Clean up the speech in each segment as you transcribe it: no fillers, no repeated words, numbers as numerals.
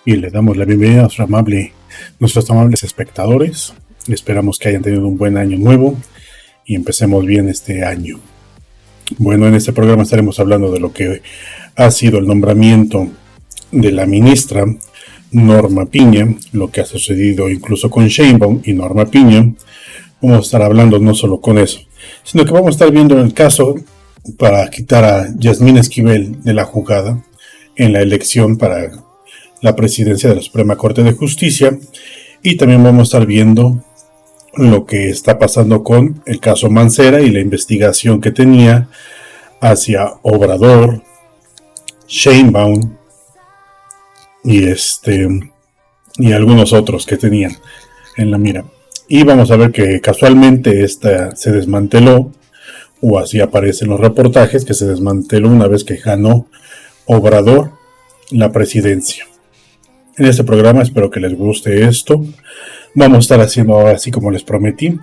Y le damos la bienvenida a nuestros amables espectadores. Esperamos que hayan tenido un buen año nuevo y empecemos bien este año. Bueno, en este programa estaremos hablando de lo que ha sido el nombramiento de la ministra Norma Piña, lo que ha sucedido incluso con Sheinbaum y Norma Piña. Vamos a estar hablando no solo con eso, sino que vamos a estar viendo el caso para quitar a Yasmín Esquivel de la jugada en la elección para la presidencia de la Suprema Corte de Justicia, y también vamos a estar viendo lo que está pasando con el caso Mancera y la investigación que tenía hacia Obrador, Sheinbaum y algunos otros que tenían en la mira. Y vamos a ver que casualmente esta se desmanteló, o así aparecen los reportajes, que se desmanteló una vez que ganó Obrador la presidencia. En este programa espero que les guste esto. Vamos a estar haciendo ahora, así como les prometí,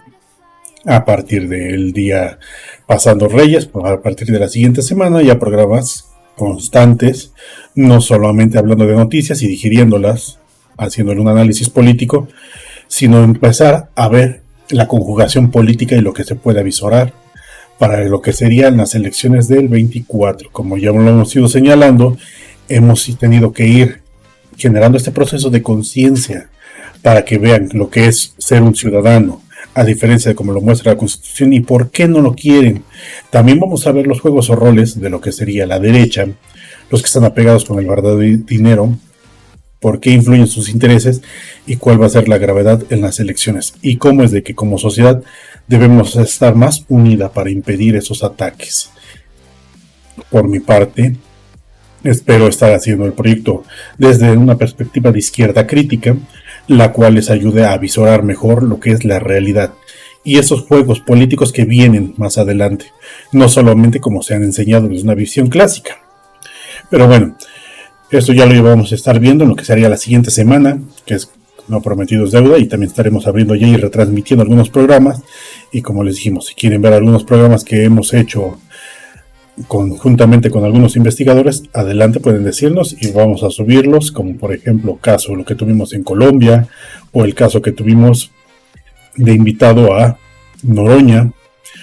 a partir del día pasando Reyes, a partir de la siguiente semana, ya programas constantes, no solamente hablando de noticias y digiriéndolas, haciéndole un análisis político, sino empezar a ver la conjugación política y lo que se puede avisorar para lo que serían las elecciones del 24. Como ya lo hemos ido señalando, hemos tenido que ir generando este proceso de conciencia para que vean lo que es ser un ciudadano, a diferencia de como lo muestra la Constitución y por qué no lo quieren. También vamos a ver los juegos o roles de lo que sería la derecha, los que están apegados con el verdadero dinero, por qué influyen sus intereses y cuál va a ser la gravedad en las elecciones, y cómo es de que como sociedad debemos estar más unida para impedir esos ataques. Por mi parte, espero estar haciendo el proyecto desde una perspectiva de izquierda crítica, la cual les ayude a visorar mejor lo que es la realidad y esos juegos políticos que vienen más adelante, no solamente como se han enseñado desde una visión clásica. Pero bueno, esto ya lo vamos a estar viendo en lo que sería la siguiente semana, que es no prometido es deuda, y también estaremos abriendo ya y retransmitiendo algunos programas. Y como les dijimos, si quieren ver algunos programas que hemos hecho conjuntamente con algunos investigadores, adelante, pueden decirnos y vamos a subirlos, como por ejemplo caso lo que tuvimos en Colombia, o el caso que tuvimos de invitado a Noroña,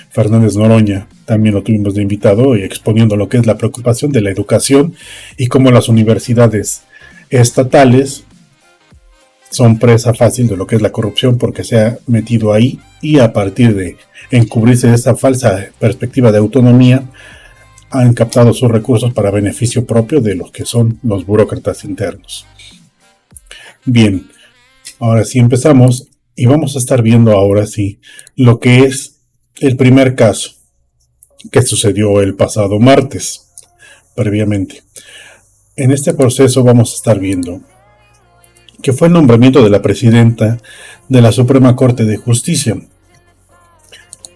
Fernández Noroña, también lo tuvimos de invitado y exponiendo lo que es la preocupación de la educación y cómo las universidades estatales son presa fácil de lo que es la corrupción porque se ha metido ahí, y a partir de encubrirse de esa falsa perspectiva de autonomía han captado sus recursos para beneficio propio de los que son los burócratas internos. Bien, ahora sí empezamos y vamos a estar viendo ahora sí lo que es el primer caso que sucedió el pasado martes, previamente. En este proceso vamos a estar viendo que fue el nombramiento de la presidenta de la Suprema Corte de Justicia.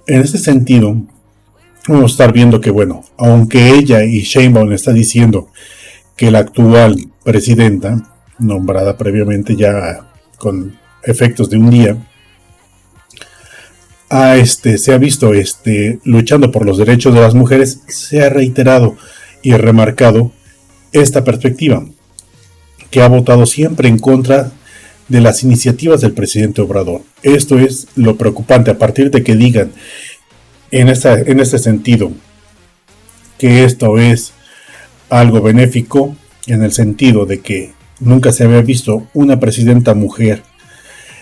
En este sentido, vamos a estar viendo que, bueno, aunque ella y Sheinbaum está diciendo que la actual presidenta, nombrada previamente ya con efectos de un día, se ha visto luchando por los derechos de las mujeres, se ha reiterado y remarcado esta perspectiva, que ha votado siempre en contra de las iniciativas del presidente Obrador. Esto es lo preocupante, a partir de que digan en este sentido que esto es algo benéfico, en el sentido de que nunca se había visto una presidenta mujer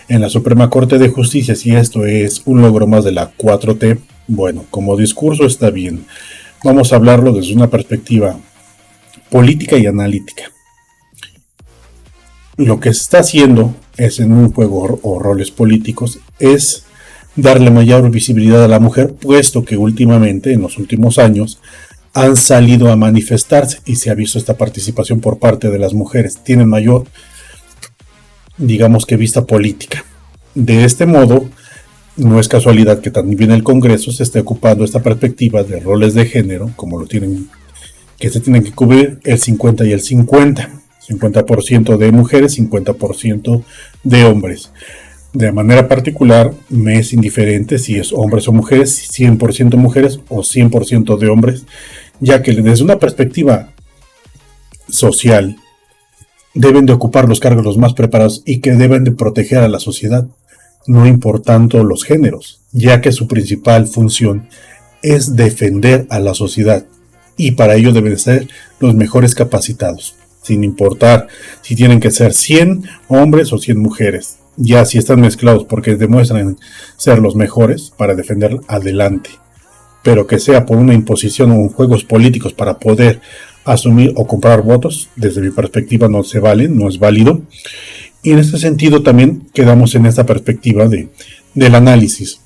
en la Suprema Corte de Justicia, si esto es un logro más de la 4T, bueno, como discurso está bien. Vamos a hablarlo desde una perspectiva política y analítica. Lo que se está haciendo es, en un juego o roles políticos, es darle mayor visibilidad a la mujer, puesto que últimamente, en los últimos años, han salido a manifestarse y se ha visto esta participación por parte de las mujeres. Tienen mayor, digamos que, vista política. De este modo, no es casualidad que también el Congreso se esté ocupando esta perspectiva de roles de género, como lo tienen, que se tienen que cubrir el 50 y el 50. 50% de mujeres, 50% de hombres. De manera particular, me es indiferente si es hombres o mujeres, 100% mujeres o 100% de hombres, ya que desde una perspectiva social deben de ocupar los cargos los más preparados y que deben de proteger a la sociedad, no importando los géneros, ya que su principal función es defender a la sociedad y para ello deben ser los mejores capacitados, sin importar si tienen que ser 100 hombres o 100 mujeres. Ya si están mezclados porque demuestran ser los mejores para defender adelante, pero que sea por una imposición o juegos políticos para poder asumir o comprar votos, desde mi perspectiva no se vale, no es válido. Y en este sentido también quedamos en esta perspectiva del análisis,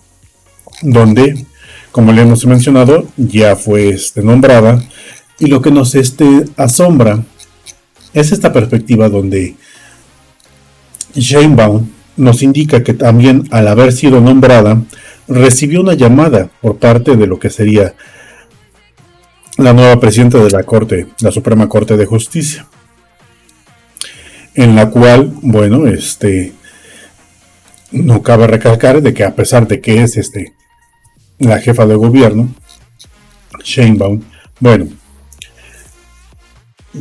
donde, como le hemos mencionado, ya fue nombrada, y lo que nos asombra es esta perspectiva donde Sheinbaum nos indica que también al haber sido nombrada, recibió una llamada por parte de lo que sería la nueva presidenta de la Corte, la Suprema Corte de Justicia, en la cual, bueno, no cabe recalcar de que a pesar de que es la jefa de gobierno, Sheinbaum, bueno,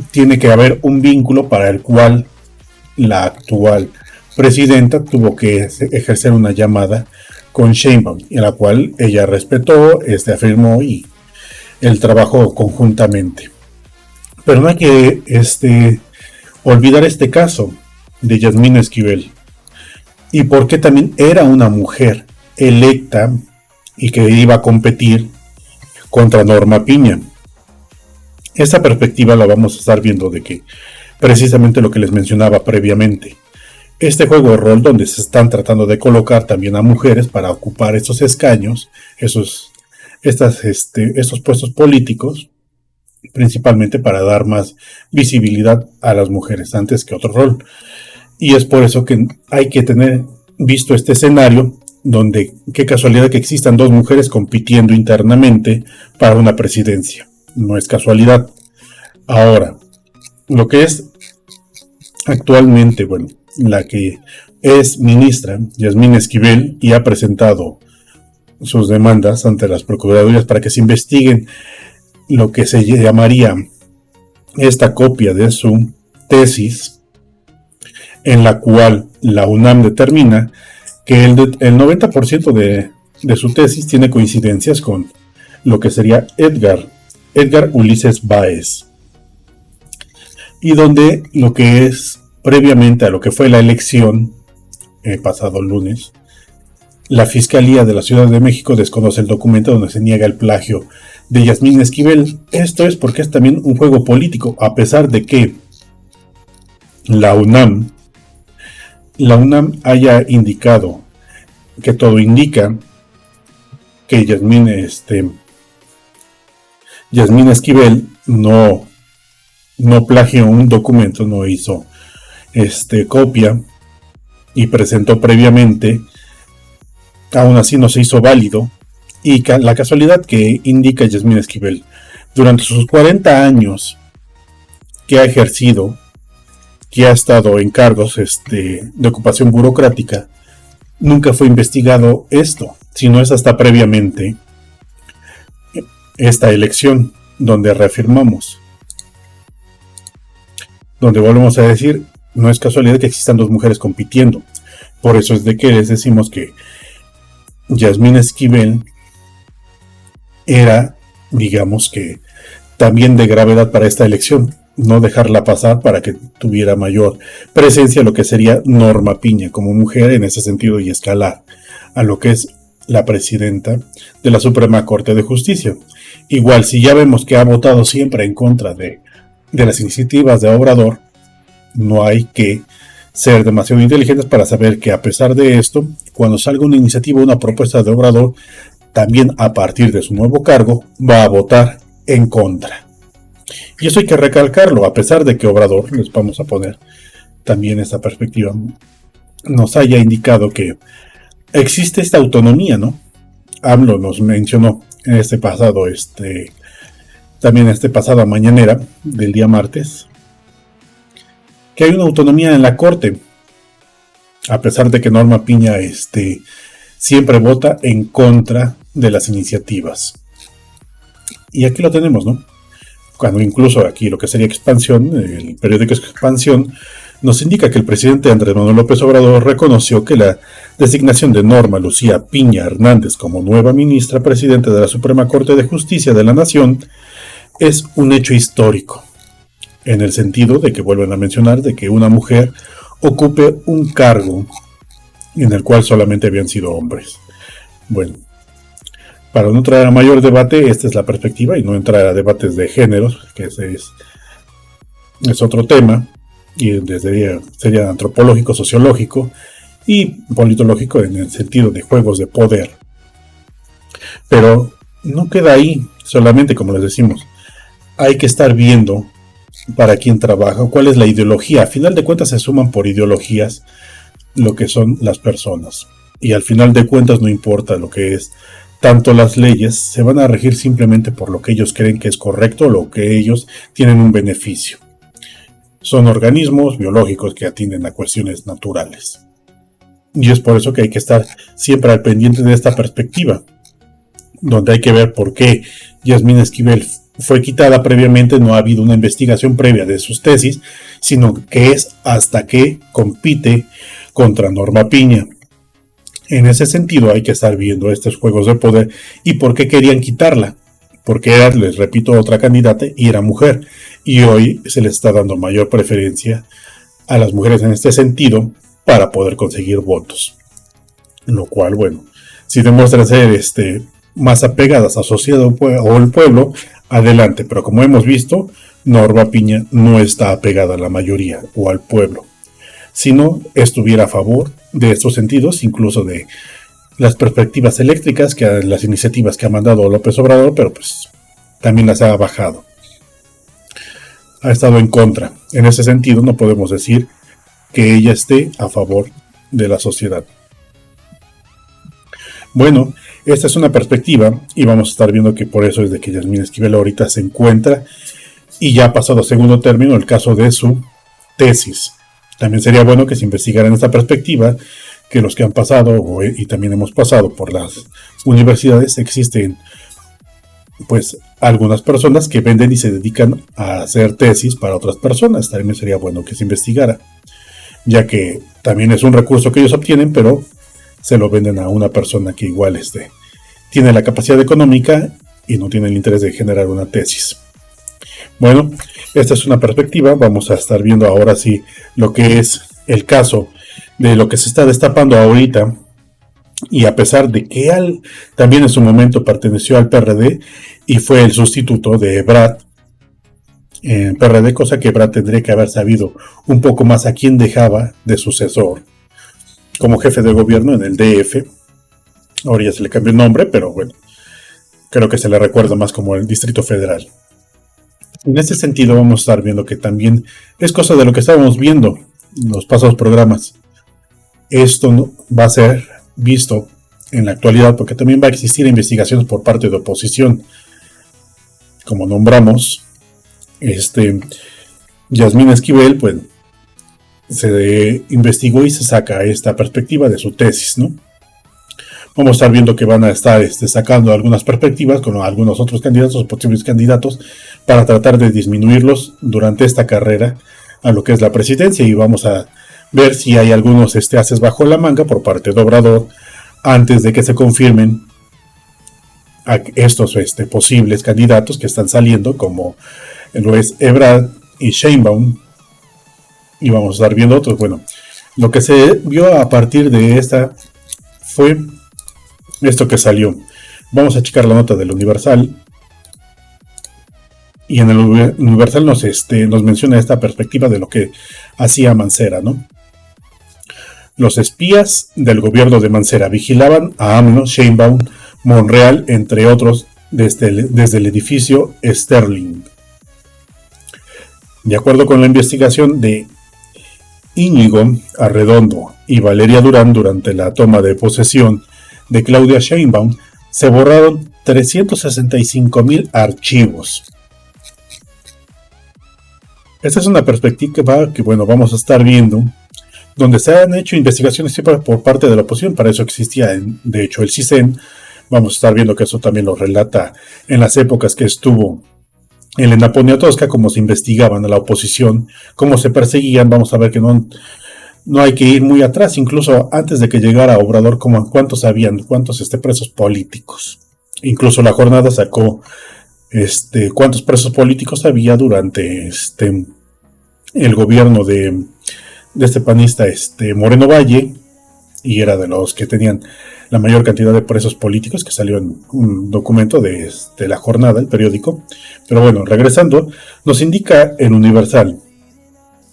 tiene que haber un vínculo para el cual la actual presidenta tuvo que ejercer una llamada con Sheinbaum, en la cual ella respetó, afirmó y el trabajo conjuntamente. Pero no hay que olvidar este caso de Yasmín Esquivel y porque también era una mujer electa y que iba a competir contra Norma Piña. Esta perspectiva la vamos a estar viendo de que precisamente lo que les mencionaba previamente, este juego de rol donde se están tratando de colocar también a mujeres para ocupar estos escaños, estos puestos políticos, principalmente para dar más visibilidad a las mujeres antes que otro rol. Y es por eso que hay que tener visto este escenario donde qué casualidad que existan dos mujeres compitiendo internamente para una presidencia. No es casualidad. Ahora, lo que es actualmente, bueno, la que es ministra, Yasmín Esquivel, y ha presentado sus demandas ante las procuradurías para que se investiguen lo que se llamaría esta copia de su tesis, en la cual la UNAM determina que el 90% de su tesis tiene coincidencias con lo que sería Edgar Ulises Báez, y donde lo que es previamente a lo que fue la elección pasado lunes, la Fiscalía de la Ciudad de México desconoce el documento donde se niega el plagio de Yasmín Esquivel. Esto es porque es también un juego político, a pesar de que la UNAM haya indicado que todo indica que Yasmín Esquivel no plagió un documento, no hizo copia y presentó previamente, aún así no se hizo válido. Y la casualidad que indica Yasmín Esquivel, durante sus 40 años que ha ejercido, que ha estado en cargos de ocupación burocrática, nunca fue investigado esto, sino es hasta previamente esta elección donde reafirmamos, donde volvemos a decir, no es casualidad que existan dos mujeres compitiendo. Por eso es de que les decimos que Yasmín Esquivel era, digamos que, también de gravedad para esta elección, no dejarla pasar para que tuviera mayor presencia lo que sería Norma Piña como mujer en ese sentido y escalar a lo que es la presidenta de la Suprema Corte de Justicia. Igual, si ya vemos que ha votado siempre en contra de las iniciativas de Obrador, no hay que ser demasiado inteligentes para saber que a pesar de esto, cuando salga una iniciativa, una propuesta de Obrador, también a partir de su nuevo cargo va a votar en contra. Y eso hay que recalcarlo, a pesar de que Obrador, les vamos a poner también esta perspectiva, nos haya indicado que existe esta autonomía, ¿no? AMLO nos mencionó en también pasada mañanera del día martes, que hay una autonomía en la Corte, a pesar de que Norma Piña siempre vota en contra de las iniciativas. Y aquí lo tenemos, ¿no? cuando incluso aquí lo que sería Expansión, el periódico Expansión, nos indica que el presidente Andrés Manuel López Obrador reconoció que la designación de Norma Lucía Piña Hernández como nueva ministra presidenta de la Suprema Corte de Justicia de la Nación es un hecho histórico, en el sentido de que vuelven a mencionar de que una mujer ocupe un cargo en el cual solamente habían sido hombres. Bueno, para no entrar a mayor debate, esta es la perspectiva y no entrar a debates de géneros, que ese es otro tema, y sería antropológico, sociológico y politológico en el sentido de juegos de poder. Pero no queda ahí, solamente como les decimos, hay que estar viendo para quién trabaja o cuál es la ideología. A final de cuentas se suman por ideologías lo que son las personas. Y al final de cuentas no importa lo que es. Tanto las leyes se van a regir simplemente por lo que ellos creen que es correcto o lo que ellos tienen un beneficio. Son organismos biológicos que atienden a cuestiones naturales. Y es por eso que hay que estar siempre al pendiente de esta perspectiva, donde hay que ver por qué Yasmín Esquivel fue quitada previamente. No ha habido una investigación previa de sus tesis, sino que es hasta que compite contra Norma Piña. En ese sentido hay que estar viendo estos juegos de poder y por qué querían quitarla. Porque era, les repito, otra candidata y era mujer. Y hoy se le está dando mayor preferencia a las mujeres en este sentido para poder conseguir votos. Lo cual, bueno, si demuestran ser más apegadas a la sociedad o el pueblo, adelante. Pero como hemos visto, Norma Piña no está apegada a la mayoría o al pueblo. Si no estuviera a favor de estos sentidos, incluso de las perspectivas eléctricas, las iniciativas que ha mandado López Obrador, pero pues también las ha bajado. Ha estado en contra. En ese sentido no podemos decir que ella esté a favor de la sociedad. Bueno, esta es una perspectiva y vamos a estar viendo que por eso es de que Yasmín Esquivel ahorita se encuentra y ya ha pasado a segundo término el caso de su tesis. También sería bueno que se investigara en esta perspectiva que los que han pasado y también hemos pasado por las universidades, existen pues algunas personas que venden y se dedican a hacer tesis para otras personas. También sería bueno que se investigara, ya que también es un recurso que ellos obtienen, pero se lo venden a una persona que igual tiene la capacidad económica y no tiene el interés de generar una tesis. Bueno, esta es una perspectiva. Vamos a estar viendo ahora sí lo que es el caso de lo que se está destapando ahorita. Y a pesar de que también en su momento perteneció al PRD y fue el sustituto de Ebrard en PRD, cosa que Ebrard tendría que haber sabido un poco más a quién dejaba de sucesor como jefe de gobierno en el DF. Ahora ya se le cambió el nombre, pero bueno, creo que se le recuerda más como el Distrito Federal. En este sentido vamos a estar viendo que también es cosa de lo que estábamos viendo en los pasados programas. Esto no va a ser visto en la actualidad porque también va a existir investigaciones por parte de oposición. Como nombramos, Yasmín Esquivel, pues se investigó y se saca esta perspectiva de su tesis, ¿no? Vamos a estar viendo que van a estar sacando algunas perspectivas con algunos otros candidatos o posibles candidatos para tratar de disminuirlos durante esta carrera a lo que es la presidencia, y vamos a ver si hay algunos haces bajo la manga por parte de Obrador antes de que se confirmen a estos posibles candidatos que están saliendo, como lo es Ebrard y Sheinbaum, y vamos a estar viendo otros. Bueno, lo que se vio a partir de esta fue esto que salió. Vamos a checar la nota del Universal. Y en el Universal nos menciona esta perspectiva de lo que hacía Mancera, ¿no? Los espías del gobierno de Mancera vigilaban a AMLO, Sheinbaum, Monreal, entre otros, desde el edificio Sterling. De acuerdo con la investigación de Íñigo Arredondo y Valeria Durán, durante la toma de posesión de Claudia Sheinbaum, se borraron 365,000 archivos. Esta es una perspectiva que, bueno, vamos a estar viendo, donde se han hecho investigaciones siempre por parte de la oposición. Para eso existía, de hecho, el CISEN. Vamos a estar viendo que eso también lo relata en las épocas que estuvo Elena Poniatowska, cómo se investigaban a la oposición, cómo se perseguían. Vamos a ver que no hay que ir muy atrás, incluso antes de que llegara Obrador, como cuántos habían, cuántos presos políticos. Incluso La Jornada sacó cuántos presos políticos había durante el gobierno de este panista Moreno Valle, y era de los que tenían la mayor cantidad de presos políticos, que salió en un documento de La Jornada, el periódico. Pero bueno, regresando, nos indica el Universal: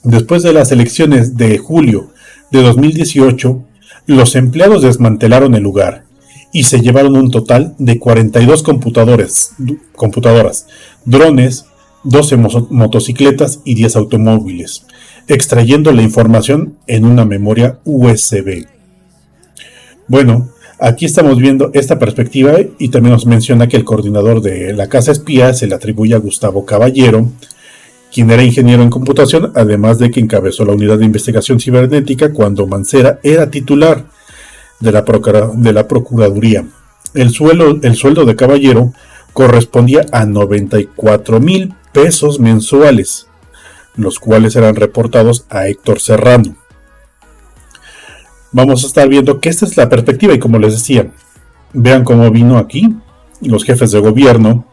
después de las elecciones de julio de 2018, los empleados desmantelaron el lugar y se llevaron un total de 42 computadoras, drones, 12 motocicletas y 10 automóviles, extrayendo la información en una memoria USB. Bueno, aquí estamos viendo esta perspectiva, y también nos menciona que el coordinador de la Casa Espía se le atribuye a Gustavo Caballero, quien era ingeniero en computación, además de que encabezó la unidad de investigación cibernética cuando Mancera era titular de la Procuraduría. El sueldo de Caballero correspondía a 94,000 pesos mensuales, los cuales eran reportados a Héctor Serrano. Vamos a estar viendo que esta es la perspectiva, y como les decía, vean cómo vino aquí los jefes de gobierno,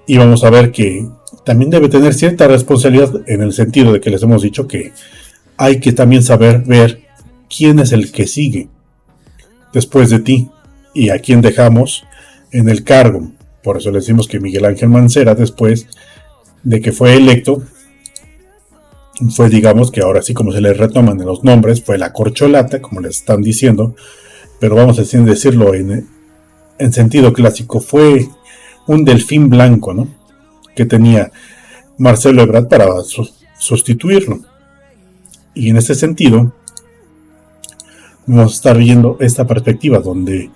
y vamos a ver que también debe tener cierta responsabilidad, en el sentido de que les hemos dicho que hay que también saber ver quién es el que sigue después de ti y a quién dejamos en el cargo. Por eso le decimos que Miguel Ángel Mancera, después de que fue electo, fue, digamos que ahora sí, como se le retoman en los nombres, fue la corcholata, como les están diciendo, pero vamos a decirlo en sentido clásico, fue un delfín blanco, ¿no?, que tenía Marcelo Ebrard para sustituirlo. Y en ese sentido vamos a estar viendo esta perspectiva, donde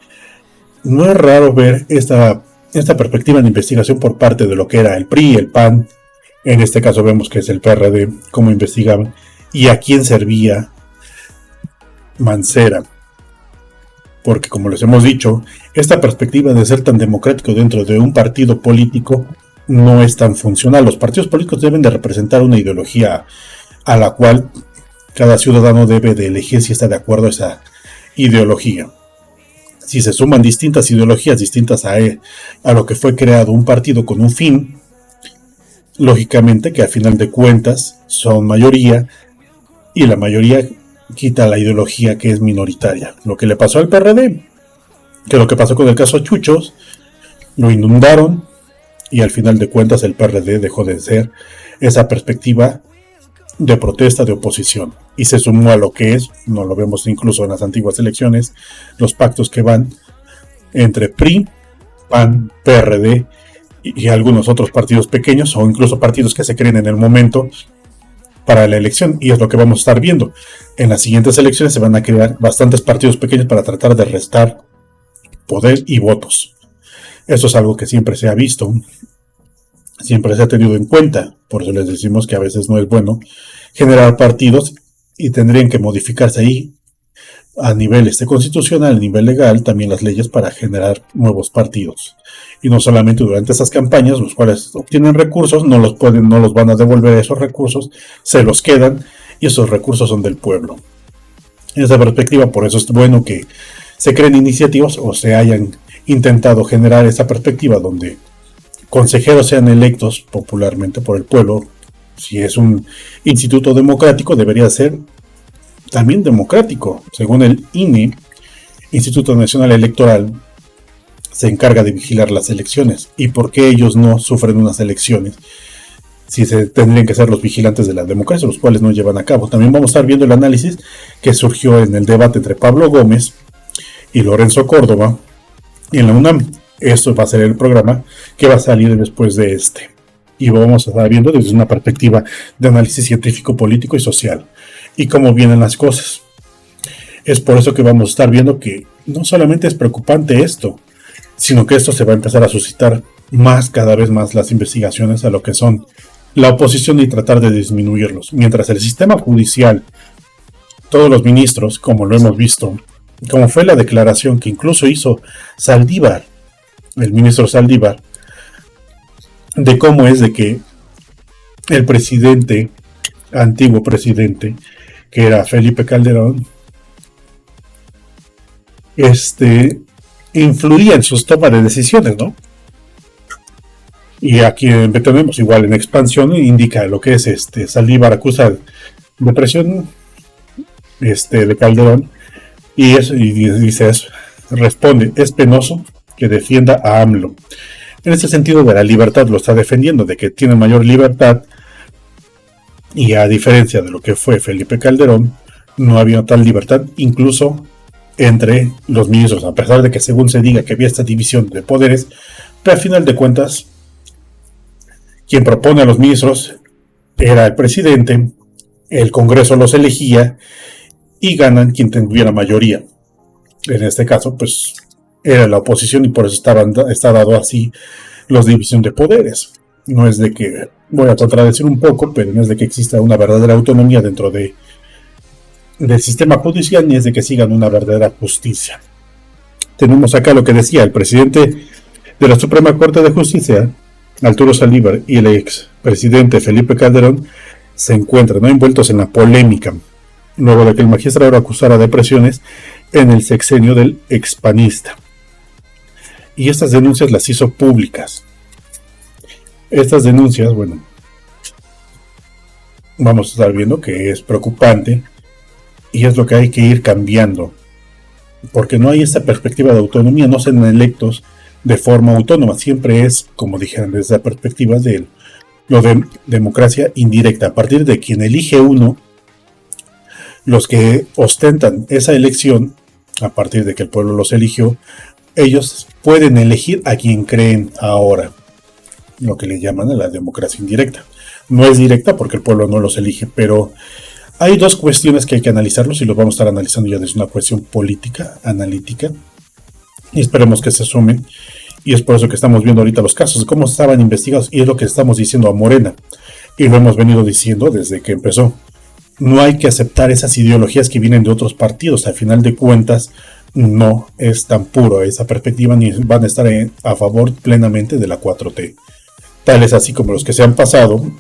no es raro ver esta perspectiva de investigación por parte de lo que era el PRI, el PAN. En este caso vemos que es el PRD, cómo investigaban y a quién servía Mancera. Porque, como les hemos dicho, esta perspectiva de ser tan democrático dentro de un partido político no es tan funcional. Los partidos políticos deben de representar una ideología a la cual cada ciudadano debe de elegir si está de acuerdo a esa ideología. Si se suman distintas ideologías distintas a lo que fue creado un partido con un fin, lógicamente que al final de cuentas son mayoría, y la mayoría quita la ideología que es minoritaria. Lo que le pasó al PRD, que lo que pasó con el caso Chuchos, lo inundaron, y al final de cuentas el PRD dejó de ser esa perspectiva de protesta, de oposición, y se sumó a lo que es, no lo vemos incluso en las antiguas elecciones, los pactos que van entre PRI, PAN, PRD y algunos otros partidos pequeños, o incluso partidos que se creen en el momento para la elección. Y es lo que vamos a estar viendo en las siguientes elecciones. Se van a crear bastantes partidos pequeños para tratar de restar poder y votos. Eso es algo que siempre se ha visto, siempre se ha tenido en cuenta. Por eso les decimos que a veces no es bueno generar partidos, y tendrían que modificarse ahí a nivel constitucional, a nivel legal, también las leyes para generar nuevos partidos. Y no solamente durante esas campañas, los cuales obtienen recursos, no los van a devolver esos recursos, se los quedan, y esos recursos son del pueblo. En esa perspectiva, por eso es bueno que se creen iniciativas, o se hayan intentado generar esa perspectiva donde consejeros sean electos popularmente por el pueblo. Si es un instituto democrático, debería ser también democrático. Según el INE, Instituto Nacional Electoral, se encarga de vigilar las elecciones. ¿Y por qué ellos no sufren unas elecciones si se tendrían que ser los vigilantes de la democracia, los cuales no llevan a cabo? También vamos a estar viendo el análisis que surgió en el debate entre Pablo Gómez y Lorenzo Córdoba en la UNAM. Esto va a ser el programa que va a salir después de este. Y vamos a estar viendo desde una perspectiva de análisis científico, político y social, y cómo vienen las cosas. Es por eso que vamos a estar viendo que no solamente es preocupante esto, sino que esto se va a empezar a suscitar cada vez más las investigaciones a lo que son la oposición, y tratar de disminuirlos. Mientras el sistema judicial, todos los ministros, como lo hemos visto, como fue la declaración que incluso hizo Saldívar, el ministro Saldívar, de cómo es de que el presidente, antiguo presidente, que era Felipe Calderón, influía en sus tomas de decisiones, ¿no? Y aquí tenemos igual en expansión, indica lo que es Saldívar acusa de presión de Calderón, y dice eso, responde, es penoso que defienda a AMLO. En ese sentido de la libertad lo está defendiendo, de que tiene mayor libertad, y a diferencia de lo que fue Felipe Calderón, no había tal libertad, incluso entre los ministros, a pesar de que según se diga que había esta división de poderes, pero al final de cuentas, quien propone a los ministros era el presidente, el Congreso los elegía y ganan quien tuviera mayoría. En este caso, pues era la oposición y por eso está dado así la división de poderes. No es de que, voy a contradecir un poco, pero no es de que exista una verdadera autonomía dentro del sistema judicial, ni es de que sigan una verdadera justicia. Tenemos acá lo que decía el presidente de la Suprema Corte de Justicia, Arturo Saldívar, y el expresidente Felipe Calderón se encuentran envueltos en la polémica, luego de que el magistrado acusara de presiones en el sexenio del expanista. Y estas denuncias las hizo públicas. Estas denuncias, bueno, vamos a estar viendo que es preocupante y es lo que hay que ir cambiando, porque no hay esta perspectiva de autonomía, no se electos de forma autónoma, siempre es, como dijeron, desde la perspectiva de lo de democracia indirecta, a partir de quien elige uno, los que ostentan esa elección, a partir de que el pueblo los eligió, ellos pueden elegir a quien creen ahora, lo que le llaman a la democracia indirecta. No es directa porque el pueblo no los elige, pero hay dos cuestiones que hay que analizarlos y los vamos a estar analizando ya desde una cuestión política, analítica, y esperemos que se sumen. Y es por eso que estamos viendo ahorita los casos, cómo estaban investigados, y es lo que estamos diciendo a Morena, y lo hemos venido diciendo desde que empezó. No hay que aceptar esas ideologías que vienen de otros partidos, al final de cuentas no es tan puro esa perspectiva, ni van a estar a favor plenamente de la 4T. Tales así como los que se han pasado,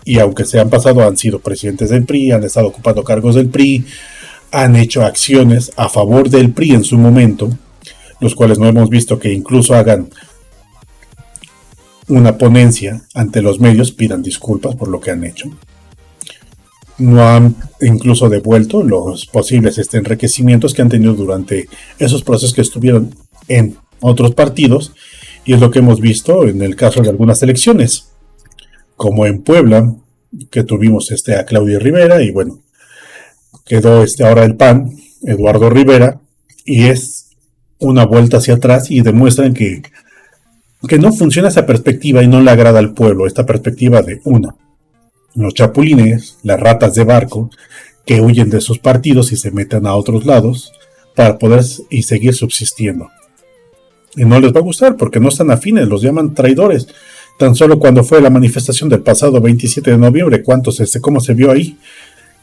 y aunque se han pasado han sido presidentes del PRI, han estado ocupando cargos del PRI, han hecho acciones a favor del PRI en su momento, los cuales no hemos visto que incluso hagan una ponencia ante los medios, pidan disculpas por lo que han hecho. No han incluso devuelto los posibles enriquecimientos que han tenido durante esos procesos que estuvieron en otros partidos, y es lo que hemos visto en el caso de algunas elecciones, como en Puebla, que tuvimos a Claudia Rivera, y bueno, quedó ahora el PAN, Eduardo Rivera, y es una vuelta hacia atrás y demuestran que no funciona esa perspectiva y no le agrada al pueblo, esta perspectiva de los chapulines, las ratas de barco, que huyen de sus partidos y se meten a otros lados para poder y seguir subsistiendo. Y no les va a gustar porque no están afines, los llaman traidores. Tan solo cuando fue la manifestación del pasado 27 de noviembre, ¿cómo se vio ahí?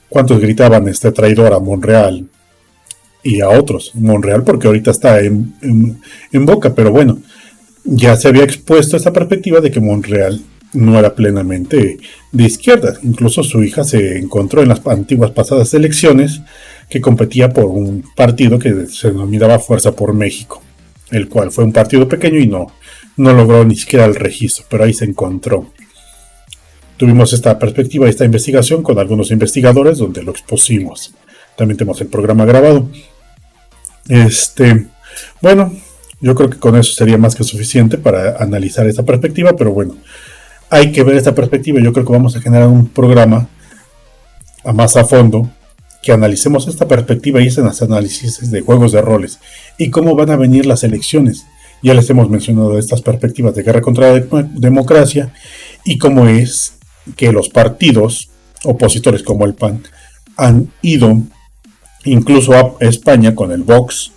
¿Cuántos gritaban traidor a Monreal? Y a otros, Monreal porque ahorita está en boca, pero bueno, ya se había expuesto esta perspectiva de que Monreal no era plenamente de izquierda. Incluso su hija se encontró en las antiguas pasadas elecciones que competía por un partido que se denominaba Fuerza por México, el cual fue un partido pequeño y no logró ni siquiera el registro, pero ahí se encontró. Tuvimos esta perspectiva, esta investigación con algunos investigadores donde lo expusimos. También tenemos el programa grabado. Bueno, yo creo que con eso sería más que suficiente para analizar esta perspectiva, pero bueno, hay que ver esta perspectiva. Yo creo que vamos a generar un programa más a fondo que analicemos esta perspectiva y esos análisis de juegos de roles y cómo van a venir las elecciones. Ya les hemos mencionado estas perspectivas de guerra contra la democracia y cómo es que los partidos opositores como el PAN han ido incluso a España con el Vox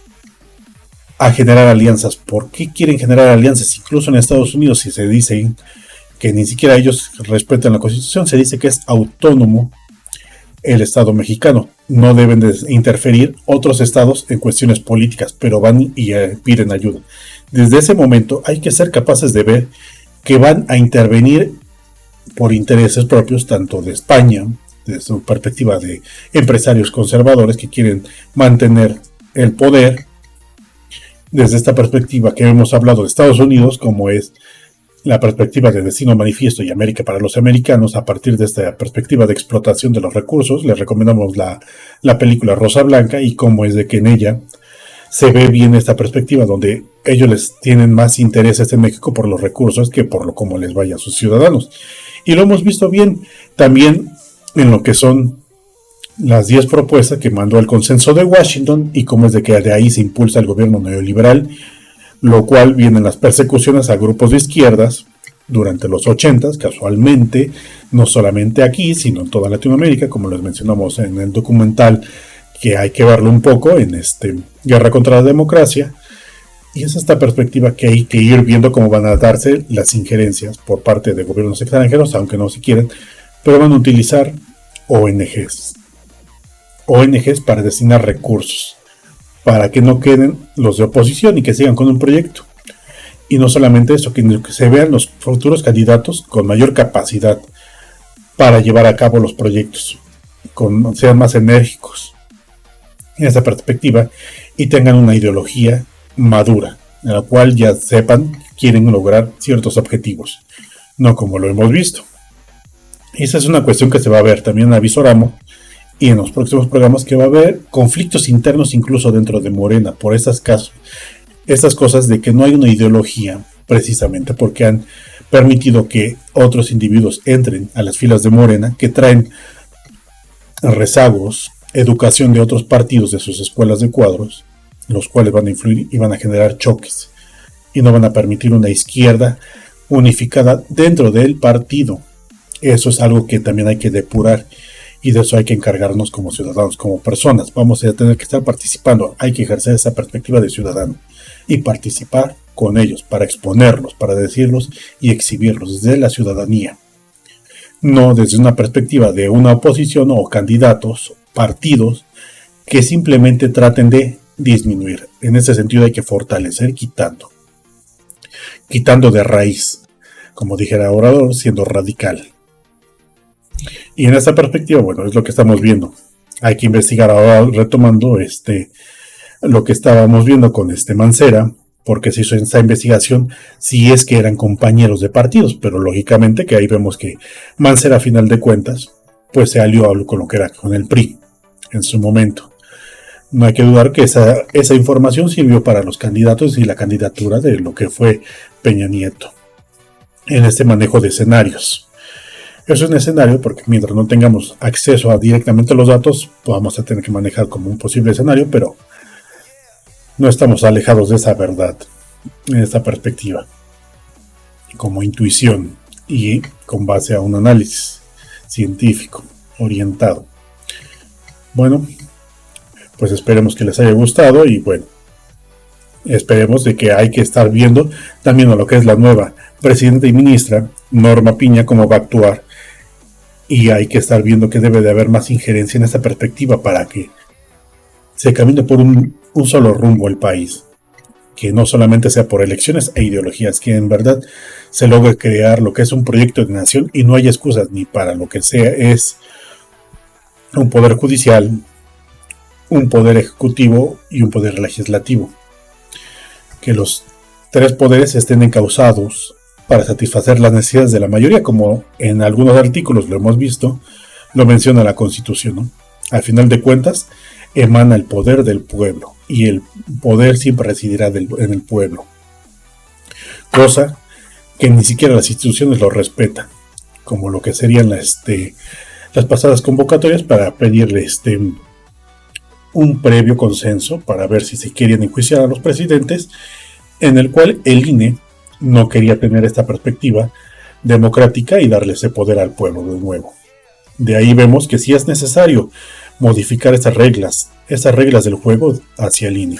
a generar alianzas. ¿Por qué quieren generar alianzas? Incluso en Estados Unidos, si se dice que ni siquiera ellos respetan la Constitución, se dice que es autónomo el Estado mexicano. No deben de interferir otros estados en cuestiones políticas, pero van y piden ayuda. Desde ese momento hay que ser capaces de ver que van a intervenir por intereses propios, tanto de España, desde su perspectiva de empresarios conservadores que quieren mantener el poder, desde esta perspectiva que hemos hablado de Estados Unidos, como es la perspectiva de Destino Manifiesto y América para los americanos, a partir de esta perspectiva de explotación de los recursos. Les recomendamos la película Rosa Blanca, y cómo es de que en ella se ve bien esta perspectiva, donde ellos les tienen más intereses en México por los recursos que por lo cómo les vaya a sus ciudadanos. Y lo hemos visto bien también en lo que son las 10 propuestas que mandó el consenso de Washington, y cómo es de que de ahí se impulsa el gobierno neoliberal, lo cual vienen las persecuciones a grupos de izquierdas durante los 80s, casualmente, no solamente aquí, sino en toda Latinoamérica, como les mencionamos en el documental, que hay que verlo un poco, en Guerra contra la Democracia. Y es esta perspectiva que hay que ir viendo cómo van a darse las injerencias por parte de gobiernos extranjeros, aunque no se quieran, pero van a utilizar ONGs para destinar recursos, para que no queden los de oposición y que sigan con un proyecto. Y no solamente eso, que se vean los futuros candidatos con mayor capacidad para llevar a cabo los proyectos, sean más enérgicos en esa perspectiva y tengan una ideología madura, en la cual ya sepan que quieren lograr ciertos objetivos, no como lo hemos visto. Esa es una cuestión que se va a ver también en Avisoramo y en los próximos programas, que va a haber conflictos internos incluso dentro de Morena por estas cosas de que no hay una ideología, precisamente porque han permitido que otros individuos entren a las filas de Morena, que traen rezagos, educación de otros partidos de sus escuelas de cuadros, los cuales van a influir y van a generar choques y no van a permitir una izquierda unificada dentro del partido. Eso es algo que también hay que depurar, y de eso hay que encargarnos como ciudadanos, como personas. Vamos a tener que estar participando, hay que ejercer esa perspectiva de ciudadano y participar con ellos para exponerlos, para decirlos y exhibirlos desde la ciudadanía, no desde una perspectiva de una oposición o candidatos, partidos que simplemente traten de disminuir. En ese sentido hay que fortalecer quitando de raíz, como dijera Obrador, siendo radical. Y en esta perspectiva, bueno, es lo que estamos viendo. Hay que investigar ahora, retomando lo que estábamos viendo con Mancera, porque se hizo esta investigación si es que eran compañeros de partidos, pero lógicamente que ahí vemos que Mancera, a final de cuentas, pues se alió con lo que era con el PRI en su momento. No hay que dudar que esa información sirvió para los candidatos y la candidatura de lo que fue Peña Nieto en este manejo de escenarios. Eso es un escenario porque mientras no tengamos acceso directamente a los datos, vamos a tener que manejar como un posible escenario, pero no estamos alejados de esa verdad, en esta perspectiva, como intuición y con base a un análisis científico orientado. Bueno, pues esperemos que les haya gustado, y bueno, esperemos de que hay que estar viendo también a lo que es la nueva presidenta y ministra Norma Piña, cómo va a actuar, y hay que estar viendo que debe de haber más injerencia en esta perspectiva para que se camine por un solo rumbo el país, que no solamente sea por elecciones e ideologías, que en verdad se logre crear lo que es un proyecto de nación y no hay excusas ni para lo que sea es un poder judicial, un poder ejecutivo y un poder legislativo, que los tres poderes estén encausados para satisfacer las necesidades de la mayoría, como en algunos artículos lo hemos visto, lo menciona la Constitución, ¿no? Al final de cuentas, emana el poder del pueblo, y el poder siempre residirá en el pueblo, cosa que ni siquiera las instituciones lo respetan, como lo que serían las pasadas convocatorias para pedirle un previo consenso para ver si se querían enjuiciar a los presidentes, en el cual el INE no quería tener esta perspectiva democrática y darle ese poder al pueblo de nuevo. De ahí vemos que sí es necesario modificar estas reglas del juego hacia el INE.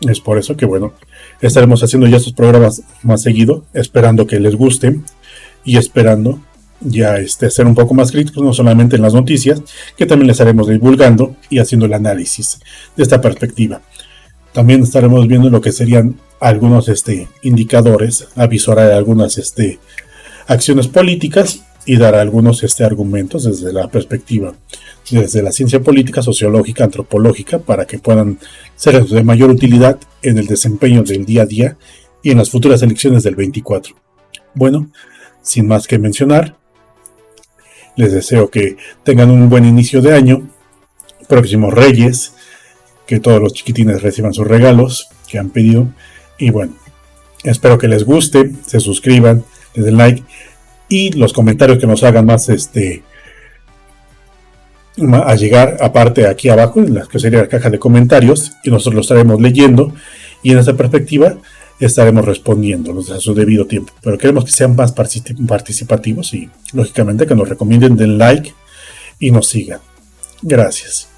Es por eso que, bueno, estaremos haciendo ya estos programas más seguido, esperando que les guste y esperando ya ser un poco más críticos, no solamente en las noticias, que también les estaremos divulgando y haciendo el análisis de esta perspectiva. También estaremos viendo lo que serían algunos indicadores, avisorar algunas acciones políticas y dar algunos argumentos desde la perspectiva, desde la ciencia política, sociológica, antropológica, para que puedan ser de mayor utilidad en el desempeño del día a día y en las futuras elecciones del 24. Bueno, sin más que mencionar, les deseo que tengan un buen inicio de año, próximos Reyes, que todos los chiquitines reciban sus regalos que han pedido. Y bueno, espero que les guste, se suscriban, les den like y los comentarios que nos hagan más a llegar aparte aquí abajo en la que sería la caja de comentarios, y nosotros los estaremos leyendo y en esa perspectiva estaremos respondiéndolos a su debido tiempo. Pero queremos que sean más participativos y lógicamente que nos recomienden, den like y nos sigan. Gracias.